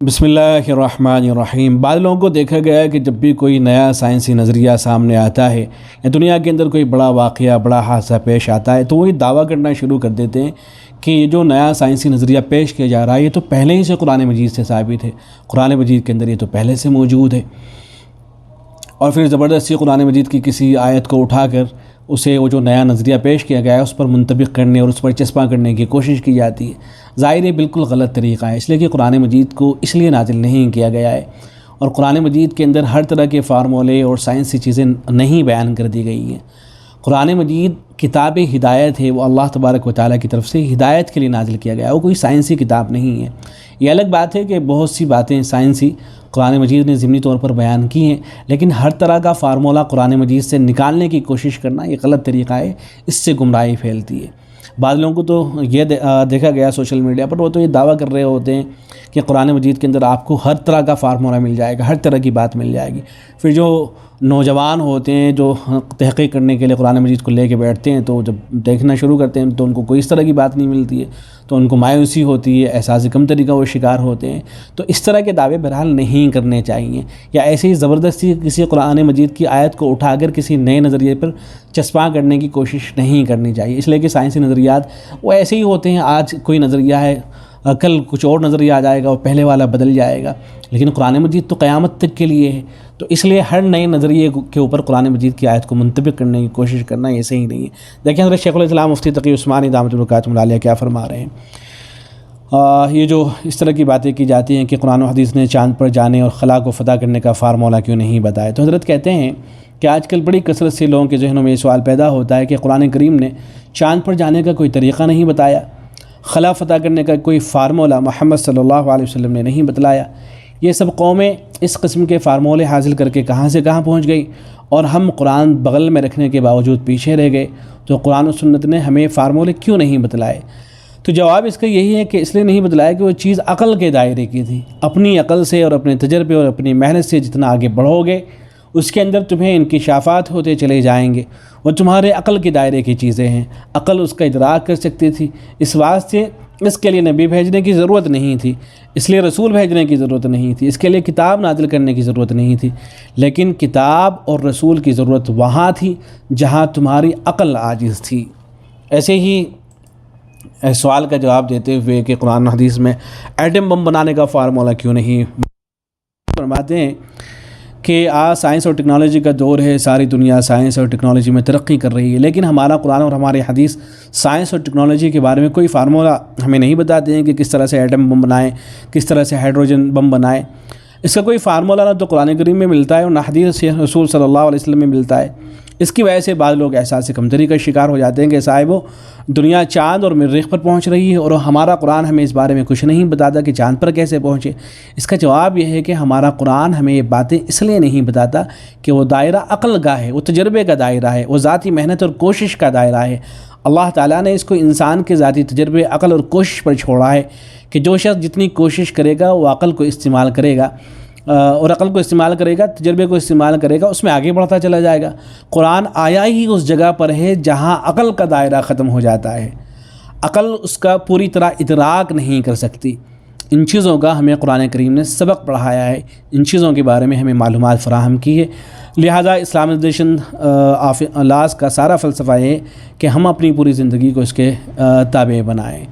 بسم اللہ الرحمن الرحیم۔ بعض لوگوں کو دیکھا گیا ہے کہ جب بھی کوئی نیا سائنسی نظریہ سامنے آتا ہے یا دنیا کے اندر کوئی بڑا واقعہ بڑا حادثہ پیش آتا ہے تو وہ یہ دعویٰ کرنا شروع کر دیتے ہیں کہ یہ جو نیا سائنسی نظریہ پیش کیا جا رہا ہے یہ تو پہلے ہی سے قرآن مجید سے ثابت ہے، قرآن مجید کے اندر یہ تو پہلے سے موجود ہے، اور پھر زبردستی قرآن مجید کی کسی آیت کو اٹھا کر اسے وہ جو نیا نظریہ پیش کیا گیا ہے اس پر منطبق کرنے اور اس پر چسپاں کرنے کی کوشش کی جاتی ہے۔ ظاہر یہ بالکل غلط طریقہ ہے، اس لیے کہ قرآن مجید کو اس لیے نازل نہیں کیا گیا ہے، اور قرآن مجید کے اندر ہر طرح کے فارمولے اور سائنسی چیزیں نہیں بیان کر دی گئی ہیں۔ قرآن مجید کتاب ہدایت ہے، وہ اللہ تبارک و تعالیٰ کی طرف سے ہدایت کے لیے نازل کیا گیا ہے، وہ کوئی سائنسی کتاب نہیں ہے۔ یہ الگ بات ہے کہ بہت سی باتیں سائنسی قرآن مجید نے ضمنی طور پر بیان کی ہیں، لیکن ہر طرح کا فارمولہ قرآن مجید سے نکالنے کی کوشش کرنا یہ غلط طریقہ ہے، اس سے گمراہی پھیلتی ہے۔ بعض لوگوں کو تو یہ دیکھا گیا سوشل میڈیا پر، وہ تو یہ دعویٰ کر رہے ہوتے ہیں کہ قرآن مجید کے اندر آپ کو ہر طرح کا فارمولہ مل جائے گا، ہر طرح کی بات مل جائے گی۔ پھر جو نوجوان ہوتے ہیں جو تحقیق کرنے کے لیے قرآن مجید کو لے کے بیٹھتے ہیں تو جب دیکھنا شروع کرتے ہیں تو ان کو کوئی اس طرح کی بات نہیں ملتی ہے، تو ان کو مایوسی ہوتی ہے، احساس کمتری کا وہ شکار ہوتے ہیں۔ تو اس طرح کے دعوے بہرحال نہیں کرنے چاہیے، یا ایسے ہی زبردستی کسی قرآن مجید کی آیت کو اٹھا کر کسی نئے نظریے پر چسپاں کرنے کی کوشش نہیں کرنی چاہیے، اس لیے کہ سائنسی نظریات وہ ایسے ہی ہوتے ہیں، آج کوئی نظریہ ہے کل کچھ اور نظریہ آ جائے گا، وہ پہلے والا بدل جائے گا، لیکن قرآن مجید تو قیامت تک کے لیے ہے، تو اس لیے ہر نئے نظریے کے اوپر قرآن مجید کی آیت کو منطبق کرنے کی کوشش کرنا یہ صحیح نہیں ہے۔ دیکھیں حضرت شیخ الاسلام مفتی تقی عثمانی دامت البرکاتہ علیہ کیا فرما رہے ہیں۔ یہ جو اس طرح کی باتیں کی جاتی ہیں کہ قرآن و حدیث نے چاند پر جانے اور خلا کو فتح کرنے کا فارمولہ کیوں نہیں بتایا، تو حضرت کہتے ہیں کہ آج کل بڑی کثرت سے لوگوں کے ذہنوں میں یہ سوال پیدا ہوتا ہے کہ قرآن کریم نے چاند پر جانے کا کوئی طریقہ نہیں بتایا، خلا فتح کرنے کا کوئی فارمولہ محمد صلی اللہ علیہ وسلم نے نہیں بتلایا، یہ سب قومیں اس قسم کے فارمولے حاصل کر کے کہاں سے کہاں پہنچ گئی، اور ہم قرآن بغل میں رکھنے کے باوجود پیچھے رہ گئے، تو قرآن و سنت نے ہمیں فارمولے کیوں نہیں بتلائے؟ تو جواب اس کا یہی ہے کہ اس لیے نہیں بتلایا کہ وہ چیز عقل کے دائرے کی تھی، اپنی عقل سے اور اپنے تجربے اور اپنی محنت سے جتنا آگے بڑھو گے اس کے اندر تمہیں انکشافات ہوتے چلے جائیں گے، وہ تمہارے عقل کے دائرے کی چیزیں ہیں، عقل اس کا ادراک کر سکتی تھی، اس واسطے اس کے لیے نبی بھیجنے کی ضرورت نہیں تھی، اس لیے رسول بھیجنے کی ضرورت نہیں تھی، اس کے لیے کتاب نازل کرنے کی ضرورت نہیں تھی، لیکن کتاب اور رسول کی ضرورت وہاں تھی جہاں تمہاری عقل عاجز تھی۔ ایسے ہی سوال کا جواب دیتے ہوئے کہ قرآن و حدیث میں ایٹم بم بنانے کا فارمولہ کیوں نہیں، فرماتے ہیں کہ آج سائنس اور ٹیکنالوجی کا دور ہے، ساری دنیا سائنس اور ٹیکنالوجی میں ترقی کر رہی ہے، لیکن ہمارا قرآن اور ہماری حدیث سائنس اور ٹیکنالوجی کے بارے میں کوئی فارمولہ ہمیں نہیں بتاتے ہیں کہ کس طرح سے ایٹم بم بنائیں، کس طرح سے ہائیڈروجن بم بنائیں۔ اس کا کوئی فارمولہ نہ تو قرآن کریم میں ملتا ہے اور نہ حدیث رسول صلی اللہ علیہ وسلم میں ملتا ہے۔ اس کی وجہ سے بعض لوگ احساس کمتری کا شکار ہو جاتے ہیں کہ صاحبو دنیا چاند اور مریخ پر پہنچ رہی ہے اور ہمارا قرآن ہمیں اس بارے میں کچھ نہیں بتاتا کہ چاند پر کیسے پہنچے۔ اس کا جواب یہ ہے کہ ہمارا قرآن ہمیں یہ باتیں اس لیے نہیں بتاتا کہ وہ دائرہ عقل کا ہے، وہ تجربے کا دائرہ ہے، وہ ذاتی محنت اور کوشش کا دائرہ ہے۔ اللہ تعالیٰ نے اس کو انسان کے ذاتی تجربے، عقل اور کوشش پر چھوڑا ہے کہ جو شخص جتنی کوشش کرے گا وہ عقل کو استعمال کرے گا، اور عقل کو استعمال کرے گا، تجربے کو استعمال کرے گا، اس میں آگے بڑھتا چلا جائے گا۔ قرآن آیا ہی اس جگہ پر ہے جہاں عقل کا دائرہ ختم ہو جاتا ہے، عقل اس کا پوری طرح ادراک نہیں کر سکتی۔ ان چیزوں کا ہمیں قرآن کریم نے سبق پڑھایا ہے، ان چیزوں کے بارے میں ہمیں معلومات فراہم کی ہے، لہذا اسلامائزیشن آف لاز کا سارا فلسفہ ہے کہ ہم اپنی پوری زندگی کو اس کے تابع بنائیں۔